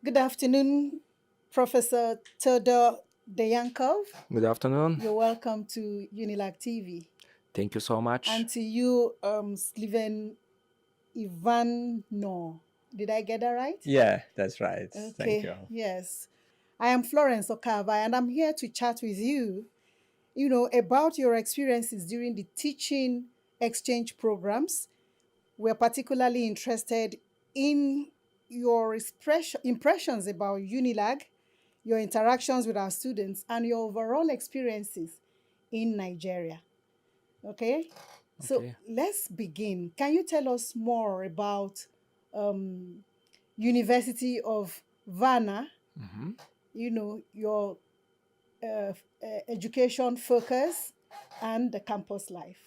Good afternoon, Professor Theodore Deyankov. Good afternoon. You're welcome to Unilag TV. Thank you so much. And to you, Sliven Ivano. Did I get that right? Yeah, that's right. Thank Okay, you. yes. I am Florence Okava, and I'm here to chat with you, about your experiences during the teaching exchange programs. We're particularly interested in your impressions about Unilag, your interactions with our students, and your overall experiences in Nigeria. Okay? So Okay. let's begin. Can you tell us more about University of Varna, Mhm. your education focus and the campus life?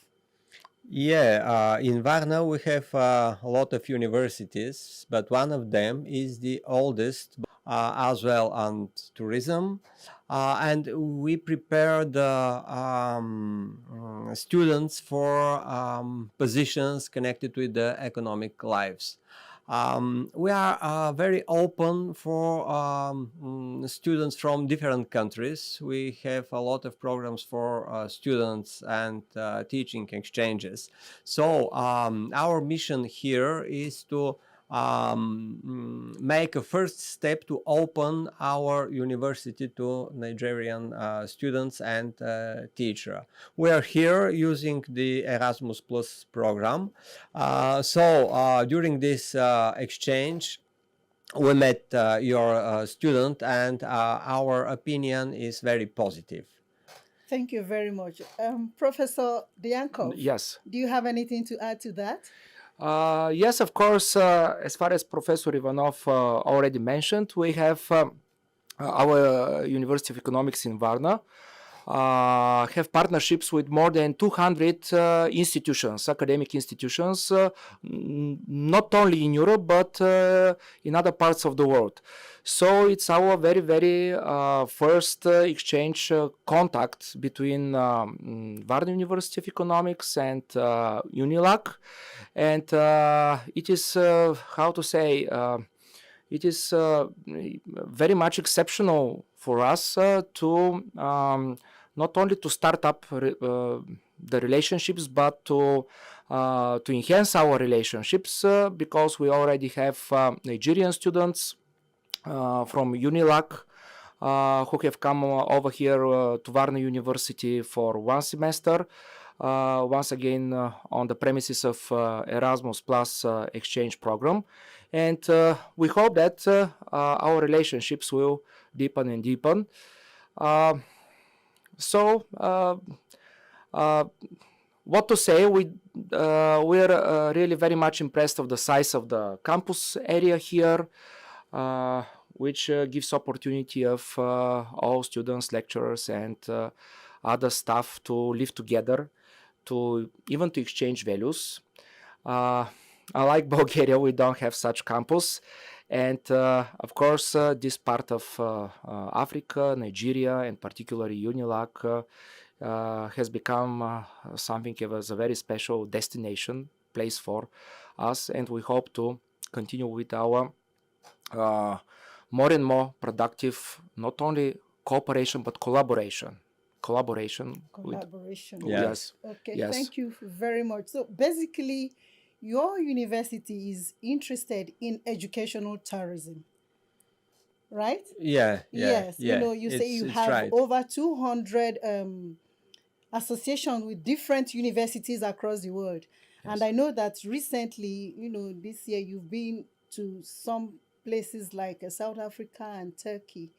Yeah, in Varna we have a lot of universities, but one of them is the oldest as well on tourism. And we prepare the students for positions connected with the economic lives. We are very open for students from different countries. We have a lot of programs for students and teaching exchanges. So our mission here is to make a first step to open our university to Nigerian students and teacher. We are here using the Erasmus Plus program. So during this exchange, we met your student, and our opinion is very positive. Thank you very much. Professor Diankov, Yes. do you have anything to add to that? Yes, of course. As far as Professor Ivanov already mentioned, we have our University of Economics in Varna. Have partnerships with more than 200 institutions, academic institutions, not only in Europe but in other parts of the world. So it's our very, very first exchange contact between Varna University of Economics and Unilag, and it is how to say. It is very much exceptional for us to not only to start up the relationships, but to enhance our relationships because we already have Nigerian students from Unilag who have come over here to Varna University for one semester. Once again on the premises of Erasmus Plus exchange program, and we hope that our relationships will deepen and deepen. So, what to say? We're really very much impressed of the size of the campus area here, which gives opportunity of all students, lecturers, and other staff to live together, to even to exchange values. Unlike Bulgaria, we don't have such campus. And of course, this part of Africa, Nigeria, and particularly Unilag has become something as a very special destination place for us. And we hope to continue with our more and more productive, not only cooperation, but collaboration. Collaboration. Collaboration. Yes. Okay, Yes. thank you very much. So basically, your university is interested in educational tourism, right? Yeah, Yes, yeah. you say you It's have right. over 200 associations with different universities across the world. And I know that recently, this year you've been to some places like South Africa and Turkey,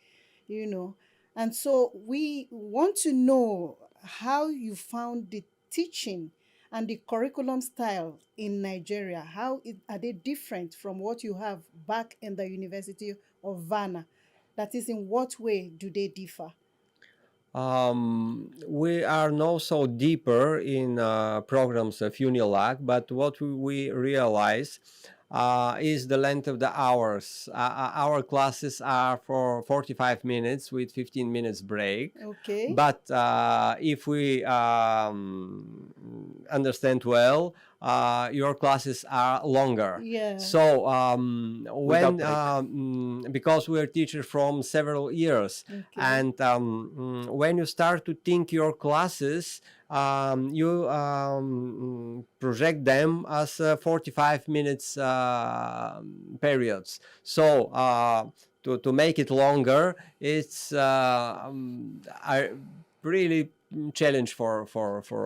you know. And so we want to know how you found the teaching and the curriculum style in Nigeria. Are they different from what you have back in the University of Varna? That is, in what way do they differ? We are now so deeper in programs of Unilag, but what we realize is the length of the hours. Our classes are for 45 minutes with 15 minutes break. Okay. But if we understand well, your classes are longer. Yeah. So when break. because we are teachers from several years, Okay. and when you start to think your classes, you project them as 45 minutes periods. So to make it longer, it's a really challenge for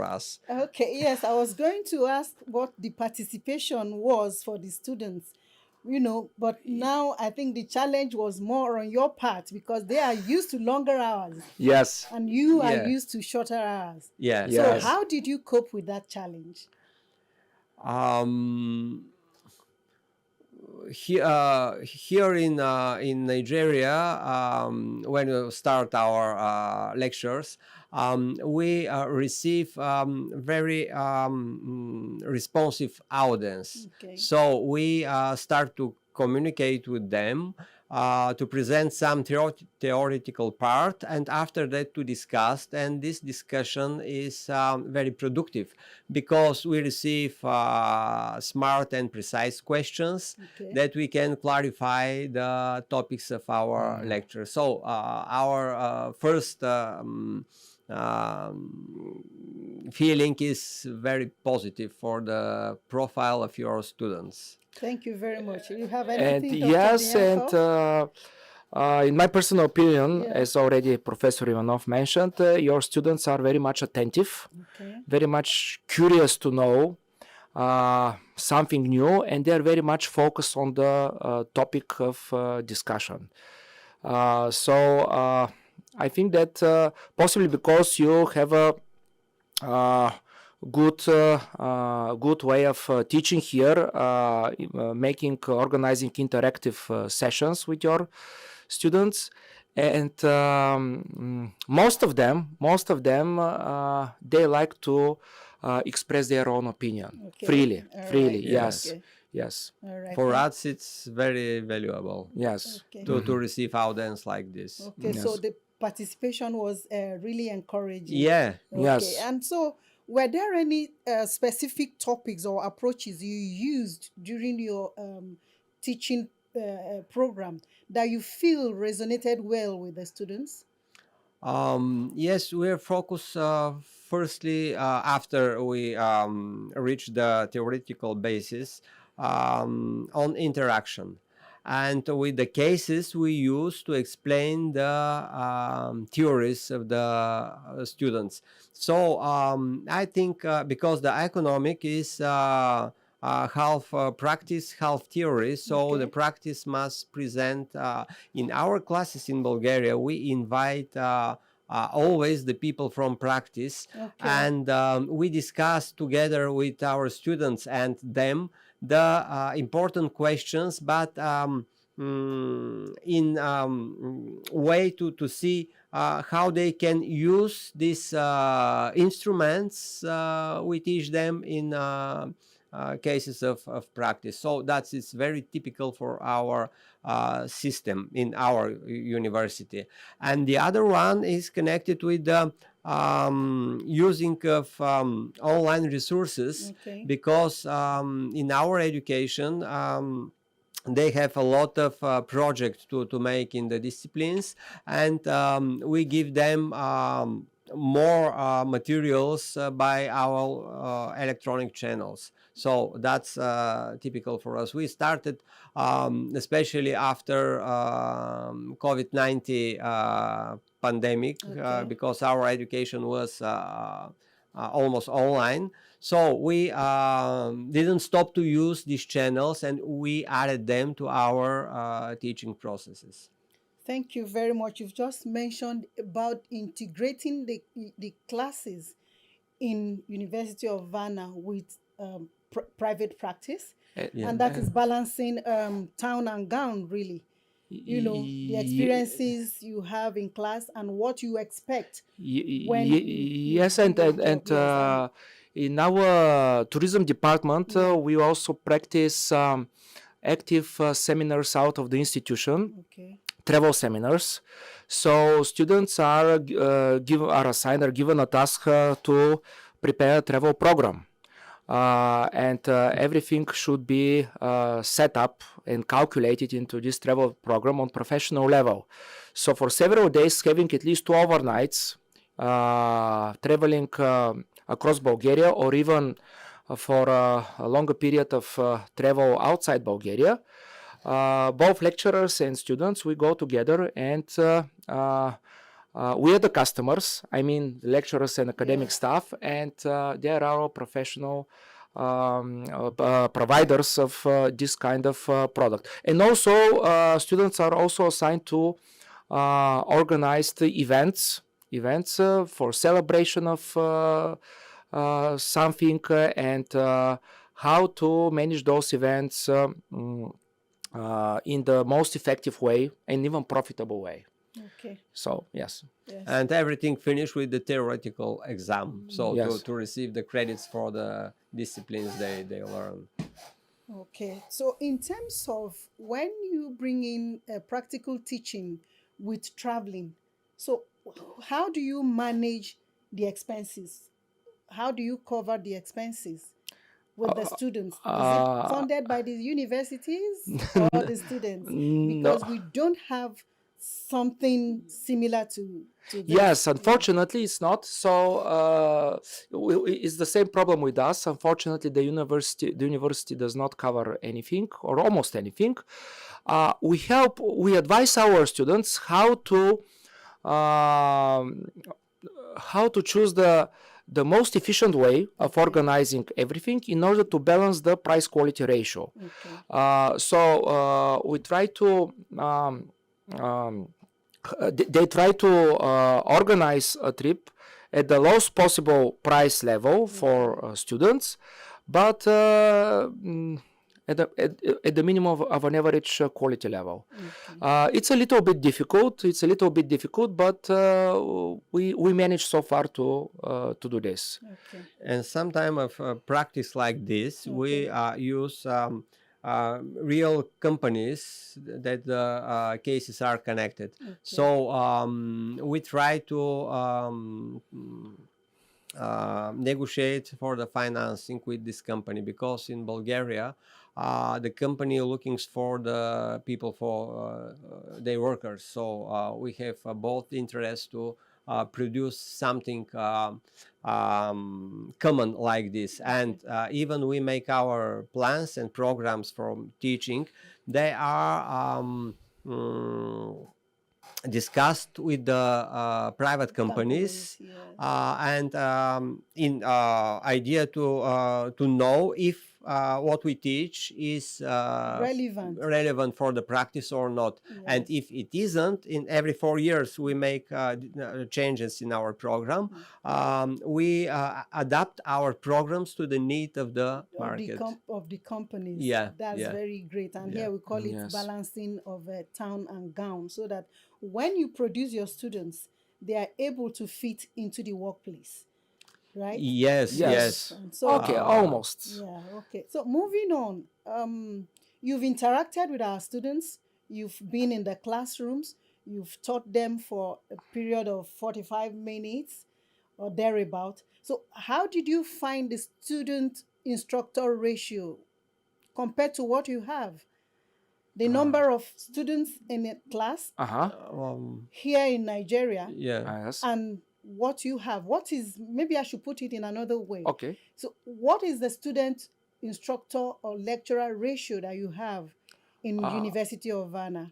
us. Okay, yes, I was going to ask what the participation was for the students, but now I think the challenge was more on your part because they are used to longer hours Yes. and you are Yeah. used to shorter hours. Yeah. So, Yes. how did you cope with that challenge? Here in Nigeria, when we start our lectures, we receive very responsive audience. Okay. So we start to communicate with them, to present some theoretical part, and after that to discuss. And this discussion is very productive because we receive smart and precise questions Okay. that we can clarify the topics of our lecture. So our first feeling is very positive for the profile of your students. Thank you very much. You have And anything, Dr. yes, and Diankov? in my personal opinion, Yeah. as already Professor Ivanov mentioned, your students are very much attentive, Okay. very much curious to know something new, and they're very much focused on the topic of discussion. So I think that possibly because you have a good way of teaching here, organizing interactive sessions with your students, and most of them they like to express their own opinion Okay. freely. All Freely, right. yes, Okay. yes, All right. For us, it's very valuable yes. Okay. to receive audience like this. Okay, so Yes. the participation was really encouraging. Yeah. Okay, Yes. and so were there any specific topics or approaches you used during your teaching program that you feel resonated well with the students? Yes, we're focused firstly after we reach the theoretical basis on interaction. And with the cases we use to explain the theories of the students. So I think because the economic is half practice, half theory. So the Okay. practice must present in our classes in Bulgaria. We invite always the people from practice, Okay. and we discuss together with our students and them the important questions, but in way to see how they can use these instruments. We teach them in cases of practice. So that's it's very typical for our system in our university. And the other one is connected with the using of online resources, Okay. because in our education they have a lot of projects to make in the disciplines, and we give them more materials by our electronic channels. So that's typical for us. We started, especially after COVID-19 pandemic, Okay. because our education was almost online. So we didn't stop to use these channels, and we added them to our teaching processes. Thank you very much. You've just mentioned about integrating the classes in University of Varna with private practice, Yeah. and that is balancing town and gown, really. The experiences you have in class and what you expect when you Yes, do and your and, job. and Yes, In our tourism department, we also practice active seminars out of the institution, Okay. travel seminars. So students are assigned or given a task to prepare a travel program. And everything should be set up and calculated into this travel program on professional level. So for several days, having at least 2 overnights, traveling across Bulgaria, or even for a longer period of travel outside Bulgaria, both lecturers and students, we go together and we are the customers, I mean lecturers and academic staff, and they are our professional providers of this kind of product. And also students are also assigned to organize the events for celebration of something, and how to manage those events in the most effective way and even profitable way. Okay. So yes. Yes. And everything finished with the theoretical exam. So Yes. to receive the credits for the disciplines they learn. Okay. So in terms of when you bring in practical teaching with traveling, so how do you manage the expenses? How do you cover the expenses with the students? Is it funded by the universities or the students? Because No. we don't have something similar to this. Yes, unfortunately, it's not. So it's the same problem with us. Unfortunately, the university does not cover anything or almost anything. We advise our students um, how to choose the most efficient way of organizing everything in order to balance the price quality ratio. Okay. So we try to they try to organize a trip at the lowest possible price level for students, but at the minimum of an average quality level. Okay. It's a little bit difficult, but we manage so far to do this. Okay. And sometime of practice like this, we use real companies that the cases are connected. Okay. So we try to negotiate for the financing with this company, because in Bulgaria, the company looking for the people for their workers. So we have both interest to produce something common like this. And even we make our plans and programs from teaching. They are discussed with the private companies, Yes. and in idea to know if what we teach is relevant for the practice or not. And if it isn't, in every 4 years we make changes in our program. We adapt our programs to the need of the market. Of the companies. Yeah, That's yeah. very great. And Yeah. here we call it Yes. balancing of town and gown, so that when you produce your students, they are able to fit into the workplace, right? Yes, Yes. yes. And so Okay, almost. yeah, okay. So moving on, you've interacted with our students, you've been in the classrooms, you've taught them for a period of 45 minutes or thereabout. So how did you find the student instructor ratio compared to what you have? The number of students in a class here in Nigeria Yeah. Yes. and what you have. What is, maybe I should put it in another way. Okay. So what is the student instructor or lecturer ratio that you have in University of Varna?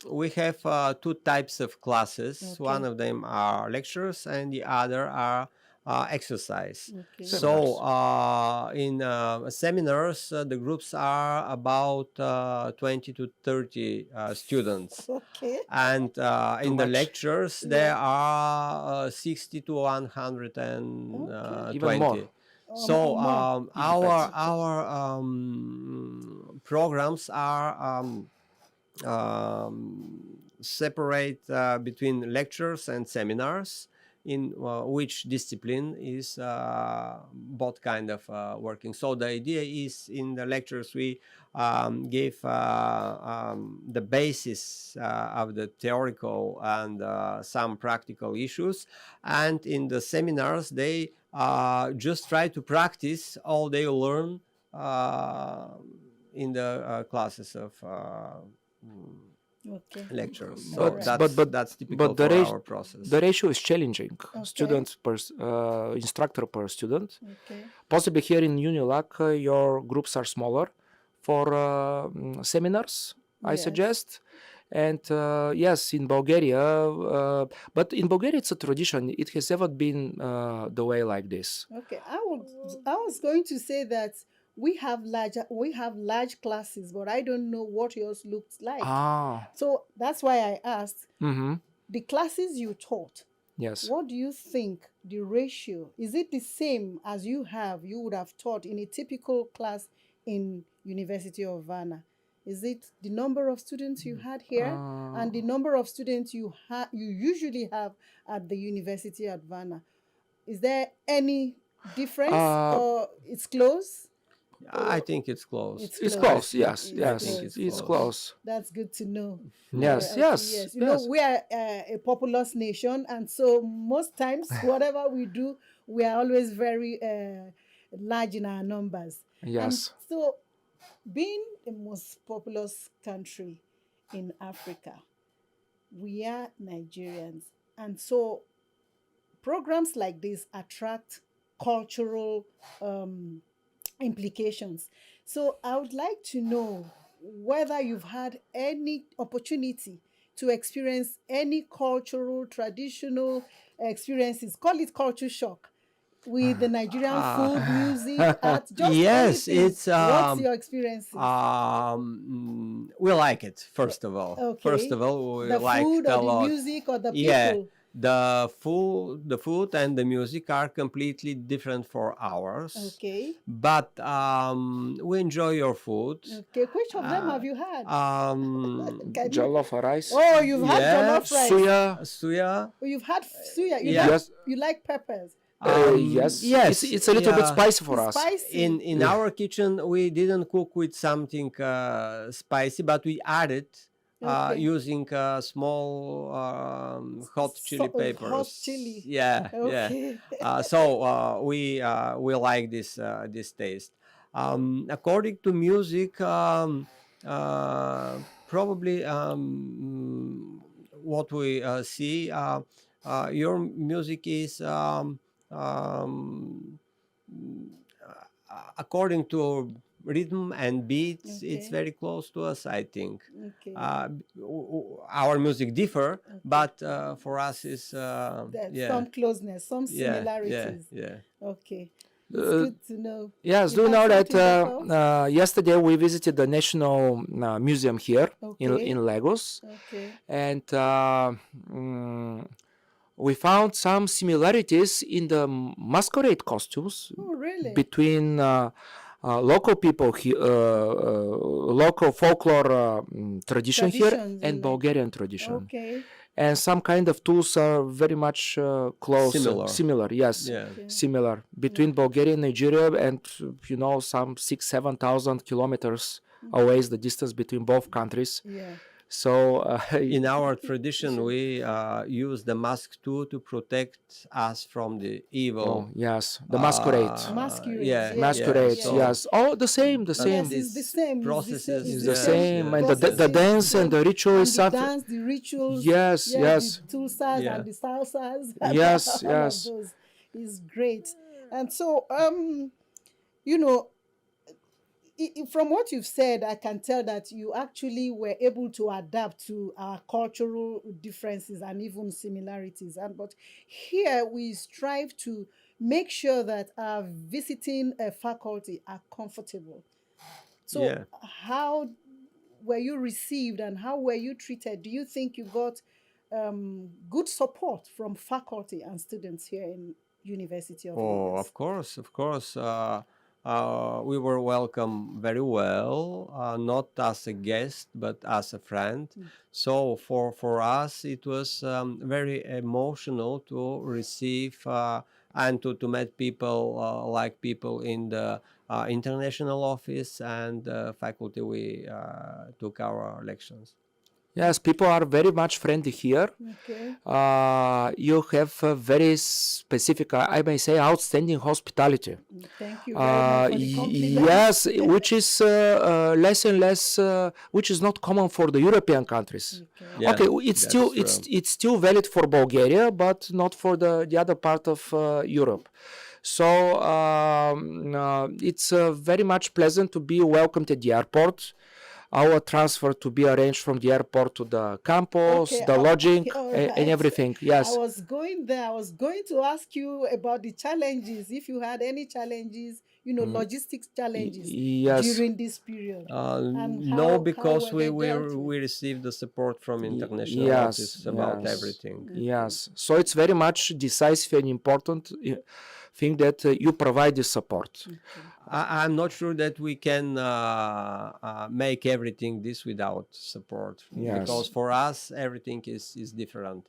We have 2 types of classes. Okay. One of them are lectures, and the other are exercise. Okay. So in seminars, the groups are about 20 to 30 students. Okay. And in the much. lectures, there are 60 to 120. Even more. So More. our programs are separate between lectures and seminars. in which discipline is both kind of working. So the idea is in the lectures we give the basis of the theoretical and some practical issues, and in the seminars they just try to practice all they learn in the classes of Okay. lectures. So Alright. that's typical the for ratio, our process. the ratio is challenging. Okay. Student per instructor per student. Okay. Possibly here in Unilag, your groups are smaller for seminars, I Yes. suggest. And yes, in Bulgaria, but in Bulgaria it's a tradition. It has never been the way like this. Okay. I was going to say that we have large classes, but I don't know what yours looks like. Ah, So that's why I asked mm-hmm. the classes you taught. Yes. What do you think the ratio is? It the same as you would have taught in a typical class in University of Varna? Is it the number of students you had here and the number of students you usually have at the University at Varna? Is there any difference or it's close? I think it's close. It's close. Yes, It's yes, close. it's close. That's good to know. Yes, I yes, see, yes. You yes. know, we are a populous nation, and so most times, whatever we do, we are always very large in our numbers. Yes. And so, being the most populous country in Africa, we are Nigerians, and so programs like this attract cultural implications. So I would like to know whether you've had any opportunity to experience any cultural, traditional experiences, call it culture shock, with the Nigerian food, music, art, just Yes, anything. it's What's your experiences? we like it. First of all, Okay. we The like food it a or the lot. music or the Yeah, people? the food and the music are completely different for ours. Okay. But we enjoy your food. Okay. Which of them have you had? Can you- Jollof rice. Oh, you've had Yeah. jollof rice. Suya. Suya. Oh, you've had suya. Yeah. Yes. You like peppers. Yes. Yes, It's a little bit yeah. spicy for It's us. spicy. In our kitchen, we didn't cook with something spicy, but we added Okay. using small hot chili peppers. Hot chili. Yeah, Okay. yeah. So we like this taste. According to music, probably what we see, your music is according to rhythm and beats, it's Okay. very close to us, I think. Okay. Our music differ, but for us is There's yeah, some closeness, some yeah, similarities. yeah. Okay. It's Uh, good to know. Yes, You do you know had that something before? yesterday we visited the National Museum here Okay. in Lagos, Okay. and we found some similarities in the masquerade costumes Oh, really? between local people, local folklore tradition here Traditions, and you mean? Bulgarian tradition. Okay. And some kind of tools are very much close, Similar. yes, Yeah. Okay. similar between Bulgaria and Nigeria, and some 6,000-7,000 kilometers away is the distance between both countries. Yeah. So In our tradition, we use the mask too to protect us from the evil. oh, yes, the masquerade. Masquerade, Yeah, yes, Masquerade, yeah. yes. Oh, the same, the and same. Yes, it's the same. It's the processes, same. It's It's the the same, yeah. and the processes, dance and the ritual and is the something. dance, the rituals. Yes, yes. The tulsas Yeah. and the salsas. Yes, all yes. of those is great. And so, you know, from what you've said, I can tell that you actually were able to adapt to our cultural differences and even similarities. But here we strive to make sure that our visiting faculty are comfortable. So, Yeah. how were you received and how were you treated? Do you think you got good support from faculty and students here in University of Oh, Lagos? of course. We were welcomed very well, not as a guest, but as a friend. So for us, it was very emotional to receive and to meet people like people in the international office and faculty we took our lections. Yes, people are very much friendly here. Okay. You have a very specific, I may say, outstanding hospitality. Thank you very much for the compliment. Yes, which is less and less, which is not common for the European countries. Okay. Yeah, Okay, it's that's still true. it's still valid for Bulgaria, but not for the other part of Europe. So it's very much pleasant to be welcomed at the airport. Our transfer to be arranged from the airport to the campus, Okay, the lodging, all and right. everything. I Yes. was going there. I was going to ask you about the challenges, if you had any challenges, logistics challenges Yes. during this period, and No, how because were they dealt with? we received the support from international Yes. office about Yes. everything. Yes. So it's very much decisive and important thing that you provide the support. Okay. I'm not sure that we can make everything this without support, because Yes. for us everything is different.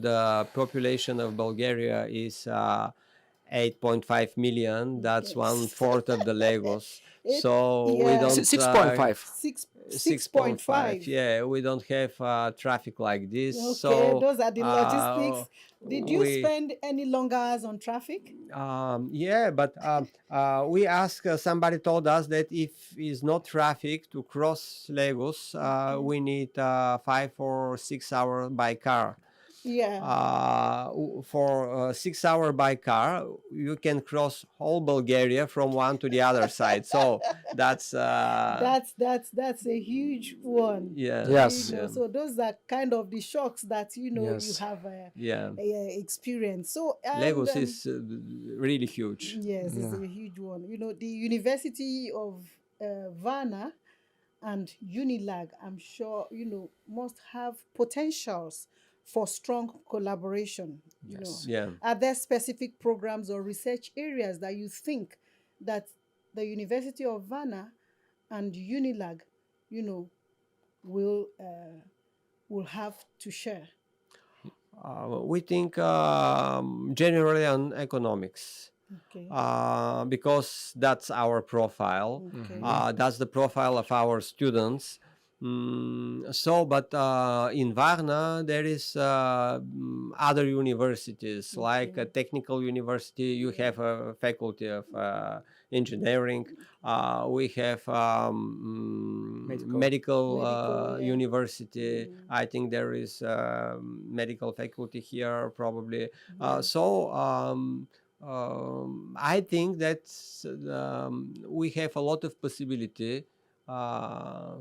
The population of Bulgaria is 8.5 million. That's Okay. one fourth of the Lagos. It, So we yeah, don't 6.5. six point 6.5. five. Yeah, we don't have traffic like this. Okay, So those are the uh, logistics. Did you we spend any longer hours on traffic? yeah, but we asked, somebody told us that if is not traffic to cross Lagos, Okay. we need 5 or 6 hours by car. Yeah. For 6 hours by car, you can cross whole Bulgaria from one to the other side. So that's That's a huge one. yeah, Yes. yeah, So those are kind of the shocks that you Yes. have yeah. experienced. So and Lagos is really huge. yes, it's Yeah. a huge one. The University of Varna and Unilag, I'm sure must have potentials for strong collaboration. Yes. Yeah. Are there specific programs or research areas that you think that the University of Varna and Unilag, you know, will uh, will have to share? We think generally on economics, Okay. because that's our profile. Okay. That's the profile of our students. But in Varna, there is other universities, like a Okay. technical university. You have a faculty of engineering. We have medical Medical, yeah. university. I think there is medical faculty here, probably. Yeah. I think that we have a lot of possibility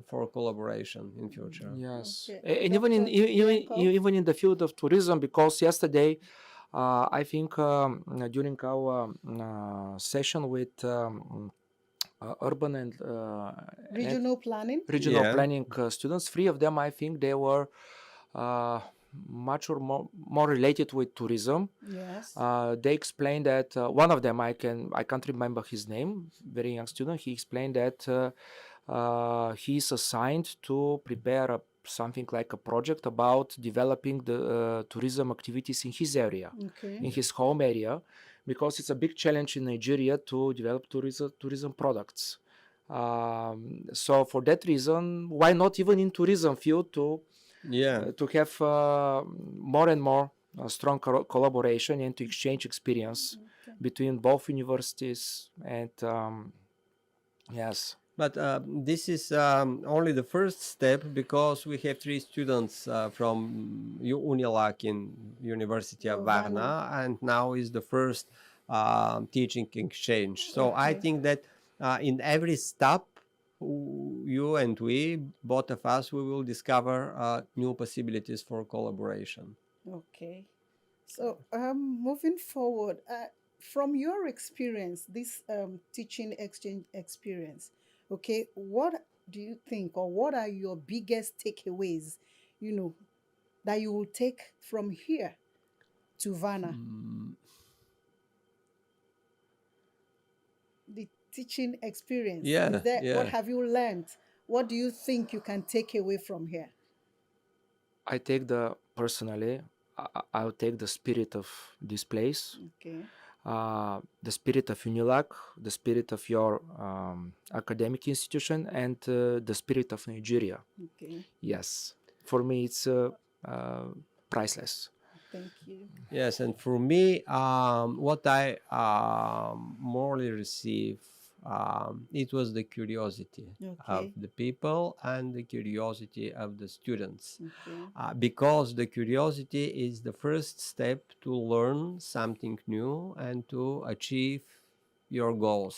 for collaboration in future. Yes. Okay. And even in Dr. Bianco? even in the field of tourism, because yesterday, I think during our session with urban and Regional planning? regional Yeah. planning students, three of them, I think, they were uh, much or more related with tourism. Yes. They explained that one of them, I can't remember his name, very young student. He explained that he is assigned to prepare something like a project about developing the tourism activities in his area, Okay. in his home area, because it's a big challenge in Nigeria to develop tourism products. So for that reason, why not even in tourism field Yeah. to have more and more strong collaboration and to exchange experience Okay. between both universities and yes. But this is only the first step, because we have three students from Unilag in University of Varna. Varna, and now is the first teaching exchange. So I Okay. think that in every step, you and we, both of us, we will discover new possibilities for collaboration. Okay. So, moving forward, from your experience, this teaching exchange experience, okay, what do you think, or what are your biggest takeaways, that you will take from here to Varna? teaching experience? Yeah, Is there, what yeah. have you learned? What do you think you can take away from here? I take the personally. I'll take the spirit of this place, Okay. the spirit of Unilag, the spirit of your academic institution, and the spirit of Nigeria. Okay. Yes, for me it's uh, priceless. Thank you. Yes, and for me, what I morally receive, it was the curiosity of Okay. the people and the curiosity of the students. Okay. Because the curiosity is the first step to learn something new and to achieve your goals.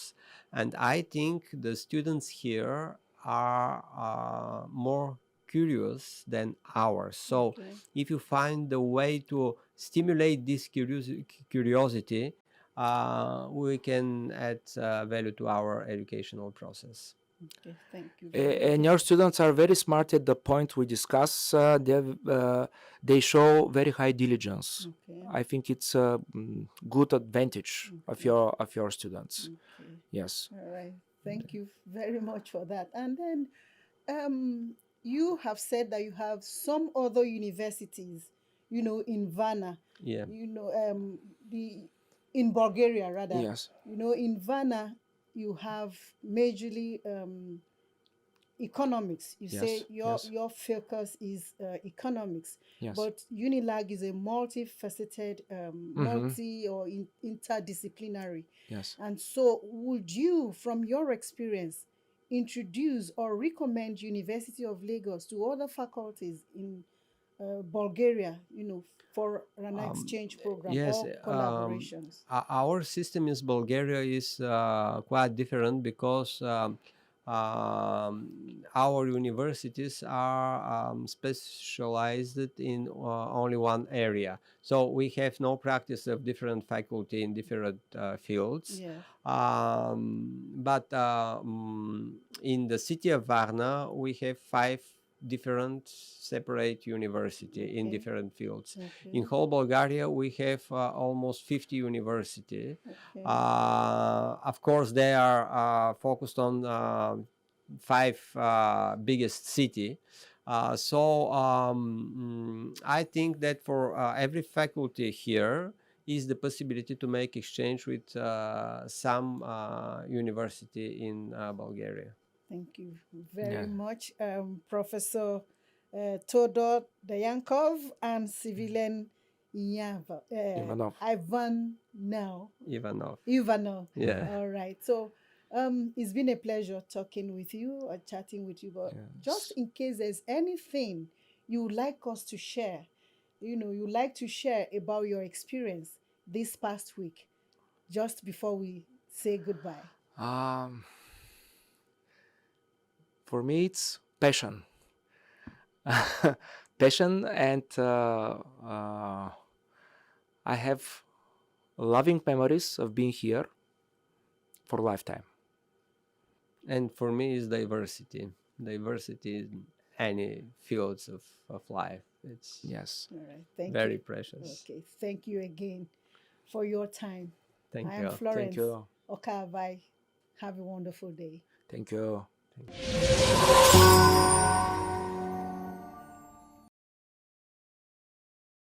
And I think the students here are more curious than ours. So Okay. if you find the way to stimulate this curiosity, we can add value to our educational process. Okay. Thank you very And much. your students are very smart at the point we discuss. They show very high diligence. Okay. I think it's a good advantage of Okay. your students. Okay. Yes. All right. Thank you very much for that. And then you have said that you have some other universities, in Varna, Yeah. the in Bulgaria rather. Yes. In Varna, you have majorly economics. You Yes. say your Yes. your focus is economics, Yes. but Unilag is a multifaceted, multi or interdisciplinary. Yes. And so, would you, from your experience, introduce or recommend University of Lagos to other faculties in Bulgaria, for an exchange program Yes, or collaborations? our system in Bulgaria is quite different because our universities are specialized in only one area. So we have no practice of different faculty in different fields. Yes. But in the city of Varna, we have 5 different separate university in Okay. different fields. Okay. In whole Bulgaria, we have almost 50 university. Okay. Of course, they are focused on 5 biggest city. I think that for every faculty here is the possibility to make exchange with some university in Bulgaria. Thank you very Yeah. much, Professor Todor Dayankov and Civilian Ivanov. Ivan now. Ivanov. Ivanov. Yeah. All right. So it's been a pleasure talking with you or chatting with you. But just in case there's anything you would like us to share, you'd like to share about your experience this past week, just before we say goodbye. For me, it's passion. Passion, and I have loving memories of being here for a lifetime. And for me, is diversity. Diversity in any fields of life. It's Yes. All right. Thank very you. precious. Okay. Thank you again for your time. Thank I am you. Florence Thank you. Okavai. Have a wonderful day. Thank you. Thank you.